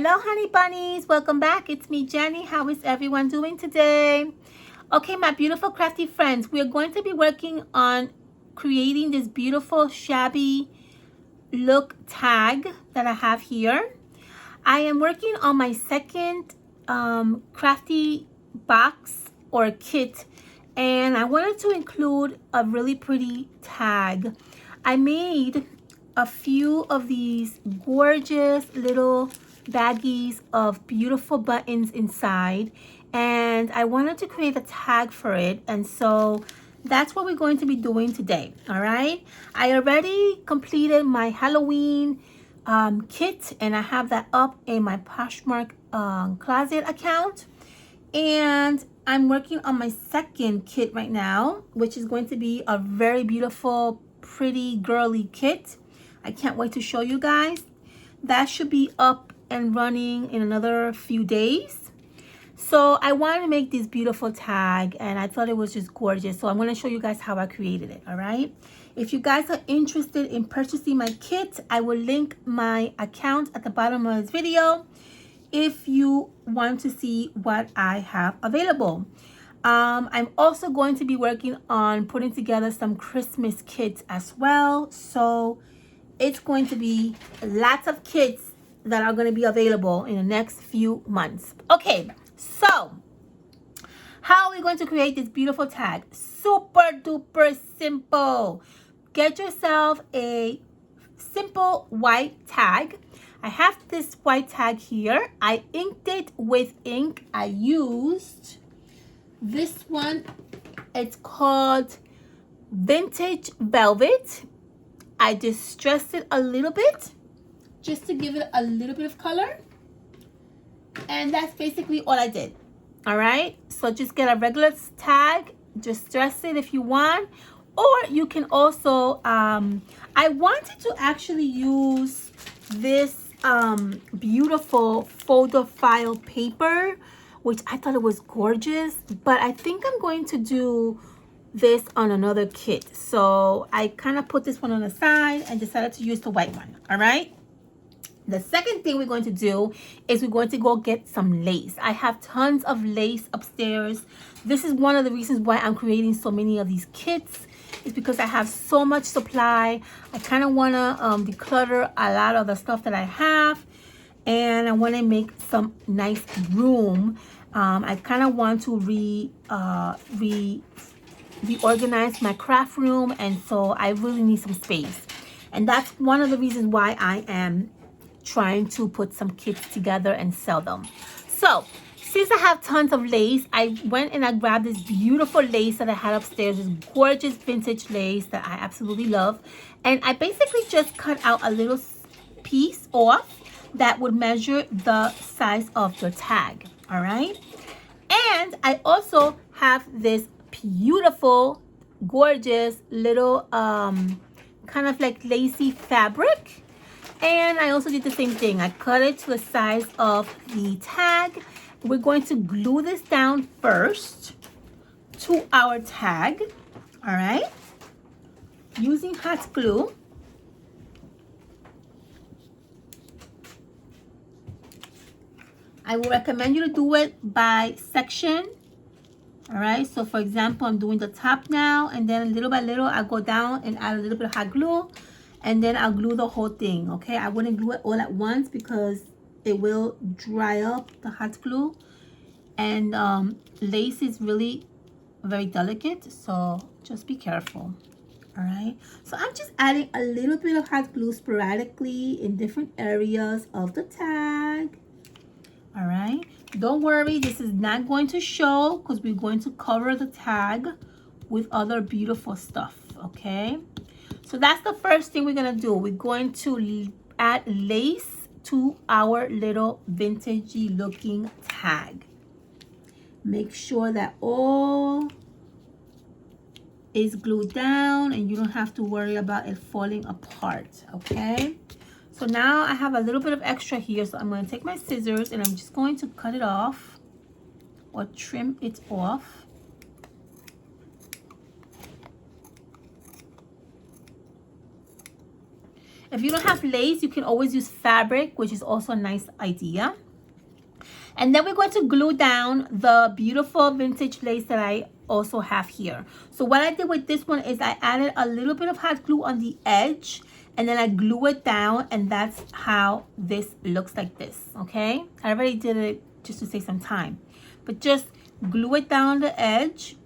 Hello honey bunnies, welcome back. It's me, Jenny. How is everyone doing today? Okay, my beautiful crafty friends, we're going to be working on creating this beautiful shabby look tag that I have here. I am working on my second crafty box or kit, and I wanted to include a really pretty tag. I made a few of these gorgeous little baggies of beautiful buttons inside, and I wanted to create a tag for it, and so that's what we're going to be doing today. All right, I already completed my Halloween kit, and I have that up in my Poshmark closet account, and I'm working on my second kit right now, which is going to be a very beautiful, pretty girly kit. I can't wait to show you guys. That should be up and running in another few days. So I wanted to make this beautiful tag, and I thought it was just gorgeous. So I'm going to show you guys how I created it. All right, if you guys are interested in purchasing my kit, I will link my account at the bottom of this video if you want to see what I have available. I'm also going to be working on putting together some Christmas kits as well, so it's going to be lots of kits that are going to be available in the next few months. Okay, so how are we going to create this beautiful tag? Super duper simple. Get yourself a simple white tag. I have this white tag here. I inked it with ink. I used this one. It's called Vintage Velvet. I distressed it a little bit just to give it a little bit of color, and that's basically all I did. All right, so just get a regular tag, distress it if you want, or you can also I wanted to actually use this beautiful folder file paper, which I thought it was gorgeous, but I think I'm going to do this on another kit. So I kind of put this one on the side and decided to use the white one. All right, the second thing we're going to do is we're going to go get some lace. I have tons of lace upstairs. This is one of the reasons why I'm creating so many of these kits, is because I have so much supply. I kind of want to declutter a lot of the stuff that I have, and I want to make some nice room. I kind of want to reorganize my craft room, and so I really need some space, and that's one of the reasons why I am trying to put some kits together and sell them. So since I have tons of lace, I went and I grabbed this beautiful lace that I had upstairs, this gorgeous vintage lace that I absolutely love, and I basically just cut out a little piece off that would measure the size of your tag. All right, and I also have this beautiful, gorgeous little kind of like lacy fabric, and I also did the same thing. I cut it to the size of the tag. We're going to glue this down first to our tag. All right, using hot glue. I will recommend you to do it by section. All right, so for example, I'm doing the top now, and then little by little I'll go down and add a little bit of hot glue, and then I'll glue the whole thing. Okay, I wouldn't glue it all at once because it will dry up, the hot glue, and lace is really very delicate, so just be careful. All right, so I'm just adding a little bit of hot glue sporadically in different areas of the tag. All right, don't worry, this is not going to show because we're going to cover the tag with other beautiful stuff. Okay, so that's the first thing we're gonna do. We're going to add lace to our little vintagey looking tag. Make sure that all is glued down and you don't have to worry about it falling apart. Okay, so now I have a little bit of extra here, so I'm going to take my scissors and I'm just going to cut it off or trim it off. If you don't have lace, you can always use fabric, which is also a nice idea. And then we're going to glue down the beautiful vintage lace that I also have here. So what I did with this one is I added a little bit of hot glue on the edge, and then I glue it down, and that's how this looks like this, okay? I already did it just to save some time. But just glue it down the edge,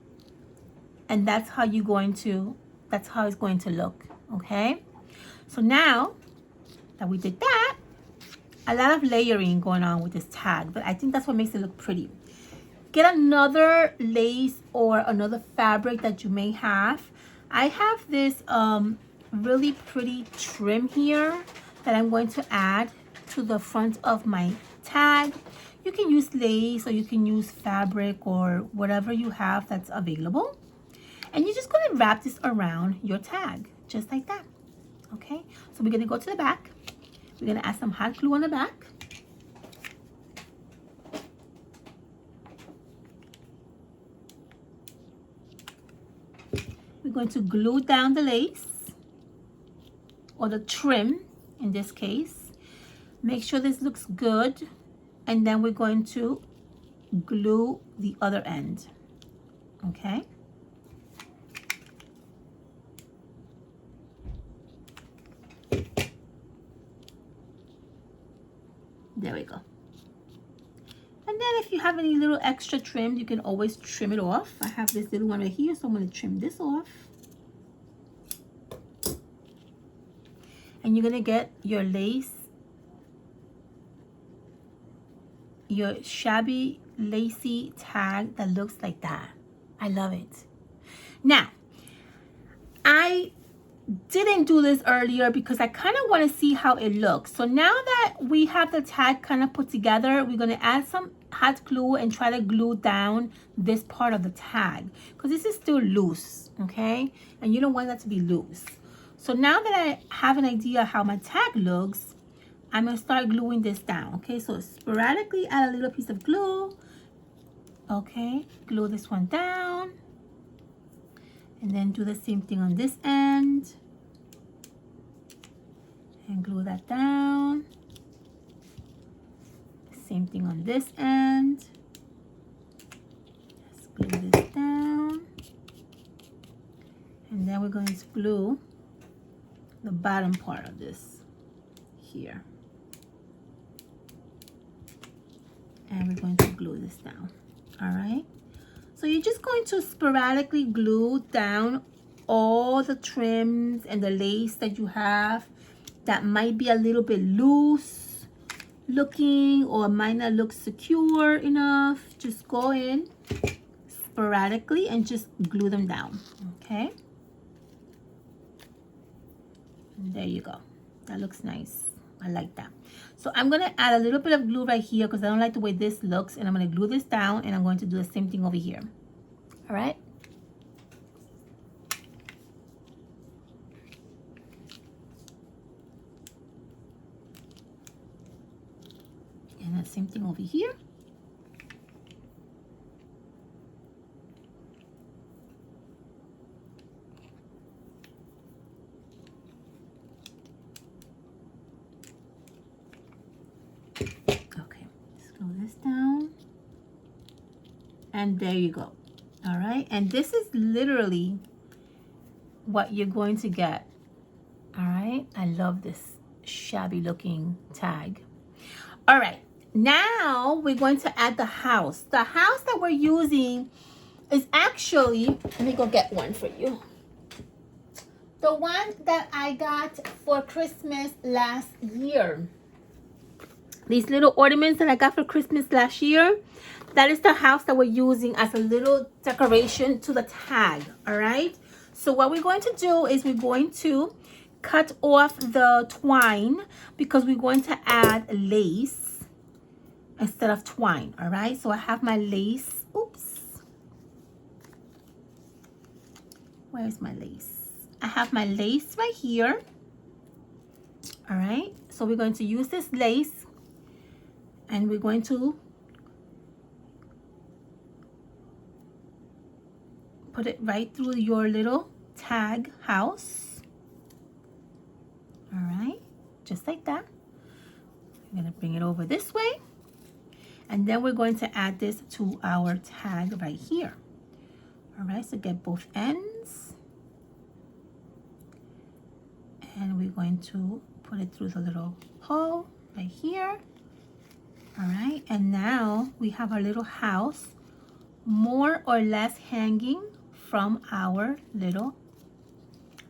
and that's how it's going to look, okay? So now that we did that, a lot of layering going on with this tag, but I think that's what makes it look pretty. Get another lace or another fabric that you may have. I have this really pretty trim here that I'm going to add to the front of my tag. You can use lace, or you can use fabric, or whatever you have that's available. And you're just going to wrap this around your tag, just like that. Okay, so we're going to go to the back. We're going to add some hot glue on the back. We're going to glue down the lace, or the trim in this case. Make sure this looks good. And then we're going to glue the other end. Okay. There we go. And then if you have any little extra trim, you can always trim it off. I have this little one right here, so I'm going to trim this off. And you're going to get your lace, your shabby lacy tag that looks like that. I love it. Now, I didn't do this earlier because I kind of want to see how it looks. So now that we have the tag kind of put together, we're going to add some hot glue and try to glue down this part of the tag, because this is still loose, okay? And you don't want that to be loose. So now that I have an idea how my tag looks, I'm going to start gluing this down, okay? So sporadically add a little piece of glue, okay? Glue this one down. And then do the same thing on this end. And glue that down. Same thing on this end. Just glue this down. And then we're going to glue the bottom part of this here. And we're going to glue this down. All right. So you're just going to sporadically glue down all the trims and the lace that you have that might be a little bit loose looking or might not look secure enough. Just go in sporadically and just glue them down, okay? And there you go. That looks nice. I like that. So I'm going to add a little bit of glue right here because I don't like the way this looks. And I'm going to glue this down, and I'm going to do the same thing over here. All right. And the same thing over here. And there you go. All right, and this is literally what you're going to get. All right, I love this shabby looking tag. All right, now we're going to add the house. The house that we're using is actually, let me go get one for you. The one that I got for Christmas last year. These little ornaments that I got for Christmas last year, that is the house that we're using as a little decoration to the tag, all right? So what we're going to do is we're going to cut off the twine because we're going to add lace instead of twine, all right? So I have my lace. Oops. Where's my lace? I have my lace right here, all right? So we're going to use this lace and we're going to put it right through your little tag house. All right, just like that. I'm gonna bring it over this way. And then we're going to add this to our tag right here. All right, so get both ends. And we're going to put it through the little hole right here. All right, and now we have our little house more or less hanging from our little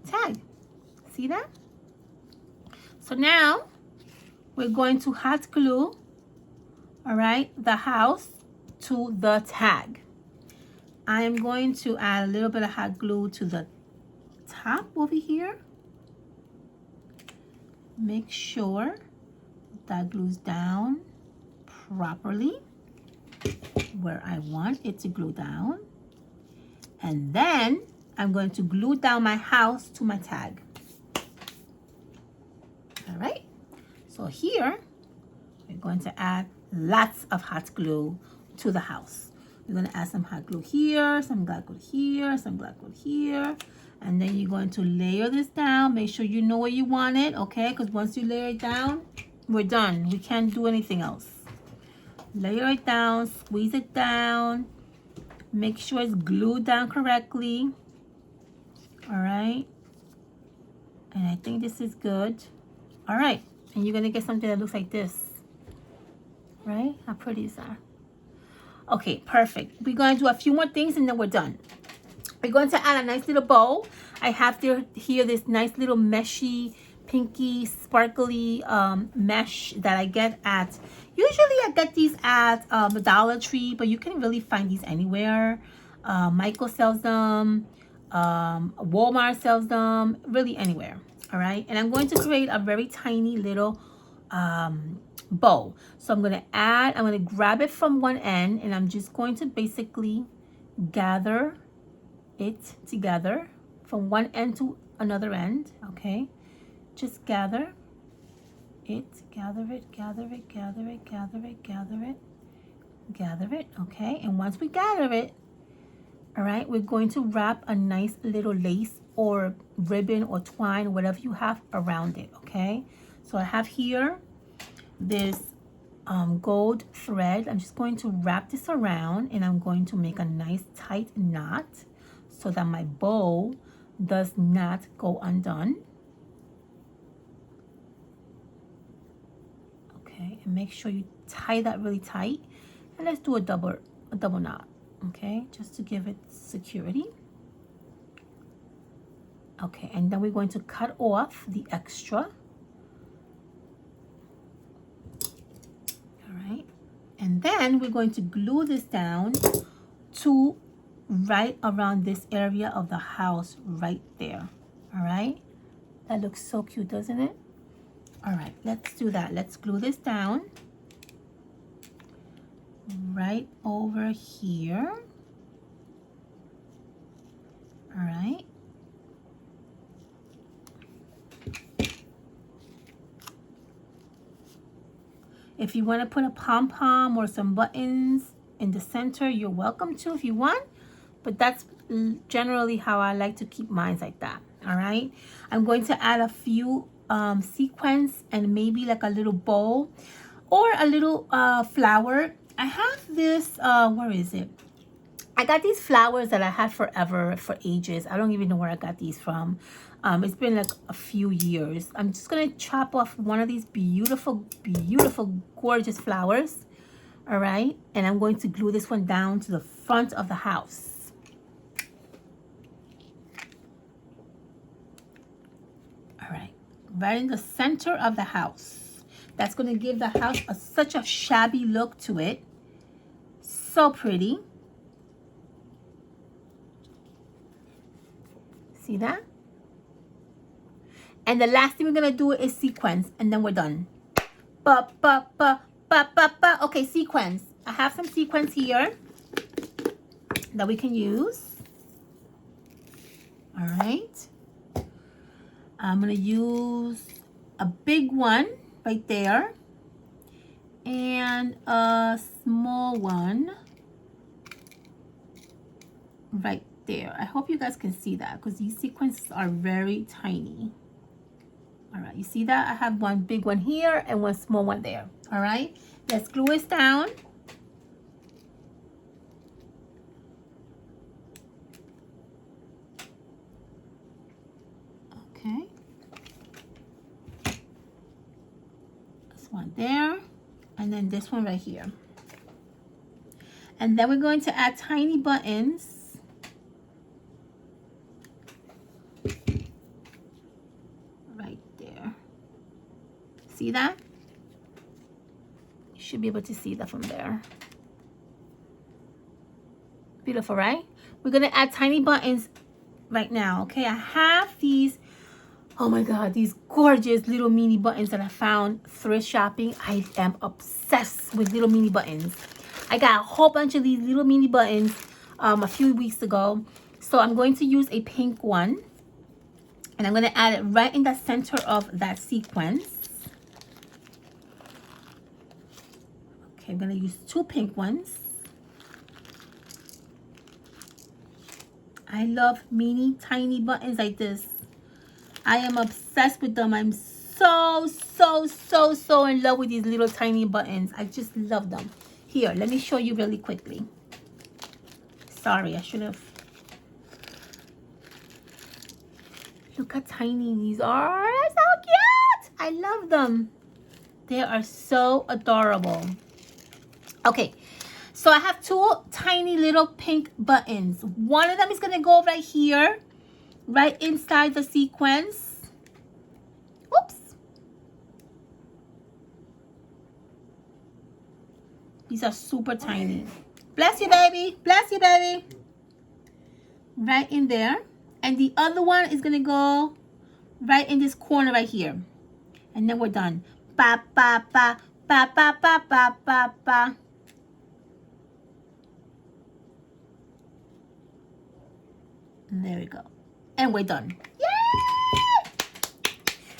tag. See that? So now we're going to hot glue, all right, the house to the tag. I am going to add a little bit of hot glue to the top over here. Make sure that glues down properly where I want it to glue down. And then I'm going to glue down my house to my tag. All right, so here we're going to add lots of hot glue to the house. We're going to add some hot glue here, some hot glue here, some hot glue here. And then you're going to layer this down. Make sure you know where you want it, okay? Because once you layer it down, we're done. We can't do anything else. Layer it down, squeeze it down. Make sure it's glued down correctly. All right. And I think this is good. All right. And you're going to get something that looks like this. Right? How pretty is that? Okay, perfect. We're going to do a few more things and then we're done. We're going to add a nice little bow. I have here this nice little meshy, pinky, sparkly mesh that I get at, usually I get these at the Dollar Tree, but you can really find these anywhere. Michael sells them, Walmart sells them, really anywhere. All right, and I'm going to create a very tiny little bow. So I'm going to grab it from one end and I'm just going to basically gather it together from one end to another end. Okay, just gather it, gather it, gather it, gather it, gather it, gather it, gather it. Okay, and once we gather it, all right, we're going to wrap a nice little lace or ribbon or twine, whatever you have around it. Okay, so I have here this gold thread. I'm just going to wrap this around and I'm going to make a nice tight knot so that my bow does not go undone. Okay, and make sure you tie that really tight. And let's do a double knot. Okay, just to give it security. Okay, and then we're going to cut off the extra. All right, and then we're going to glue this down to right around this area of the house right there. All right, that looks so cute, doesn't it? All right, let's do that. Let's glue this down right over here. All right. If you want to put a pom-pom or some buttons in the center, you're welcome to if you want, but that's generally how I like to keep mine, like that. All right, I'm going to add a few sequins and maybe like a little bow or a little flower. I have this, where is it? I got these flowers that I had forever, for ages. I don't even know where I got these from. It's been like a few years. I'm just gonna chop off one of these beautiful, beautiful, gorgeous flowers. All right, and I'm going to glue this one down to the front of the house. All right, right in the center of the house. That's gonna give the house such a shabby look to it. So pretty. See that? And the last thing we're gonna do is sequins, and then we're done. Okay, sequins. I have some sequins here that we can use. All right. I'm gonna use a big one right there and a small one right there. I hope you guys can see that because these sequins are very tiny. All right, you see that? I have one big one here and one small one there. All right, let's glue this down. Okay. This one there, and then this one right here. And then we're going to add tiny buttons. Right there. See that? You should be able to see that from there. Beautiful, right? We're going to add tiny buttons right now, okay? I have these, oh my God, these gorgeous little mini buttons that I found thrift shopping. I am obsessed with little mini buttons. I got a whole bunch of these little mini buttons a few weeks ago. So I'm going to use a pink one. And I'm going to add it right in the center of that sequence. Okay, I'm going to use 2 pink ones. I love mini tiny buttons like this. I am obsessed with them. I'm so in love with these little tiny buttons. I just love them. Here, let me show you really quickly. Sorry, I should have. Look how tiny these are. They're so cute. I love them. They are so adorable. Okay, so I have 2 tiny little pink buttons. One of them is going to go right here, right inside the sequence. Oops. These are super tiny. Bless you, baby. Bless you, baby. Right in there. And the other one is going to go right in this corner right here. And then we're done. Ba, ba, ba, ba, ba, ba, ba, ba, ba. And there we go. And we're done. Yay!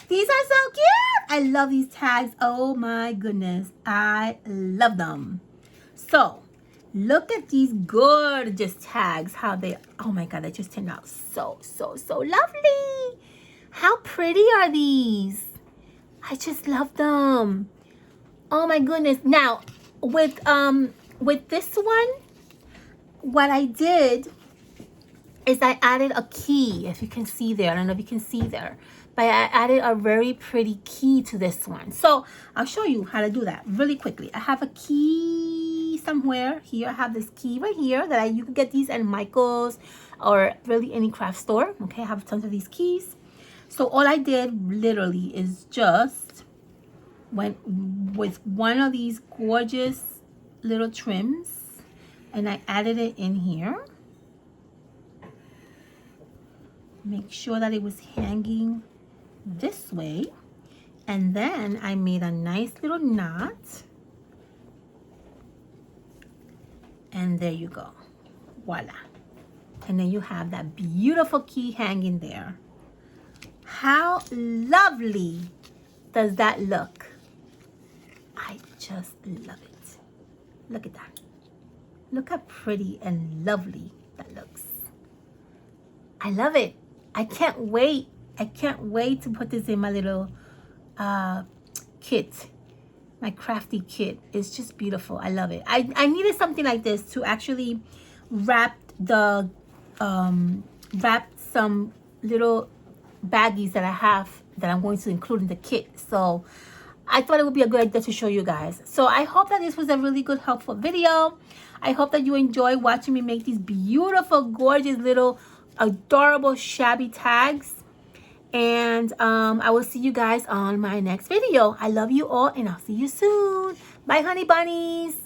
These are so cute. I love these tags. Oh my goodness. I love them. So, look at these gorgeous tags. How they, oh my God, they just turned out so lovely. How pretty are these? I just love them. Oh my goodness. Now, with this one, what I did is I added a key, if you can see there. I don't know if you can see there, but I added a very pretty key to this one. So I'll show you how to do that really quickly. I have a key somewhere here. I have this key right here that you can get these at Michael's or really any craft store. Okay, I have tons of these keys. So all I did literally is just went with one of these gorgeous little trims and I added it in here. Make sure that it was hanging this way. And then I made a nice little knot. And there you go. Voila. And then you have that beautiful key hanging there. How lovely does that look? I just love it. Look at that. Look how pretty and lovely that looks. I love it. I can't wait. I can't wait to put this in my little kit. My crafty kit. It's just beautiful. I love it. I needed something like this to actually wrap the wrap some little baggies that I have that I'm going to include in the kit. So I thought it would be a good idea to show you guys. So I hope that this was a really good, helpful video. I hope that you enjoy watching me make these beautiful, gorgeous, little, adorable, shabby tags. And I will see you guys on my next video. I love you all, and I'll see you soon. Bye, honey bunnies.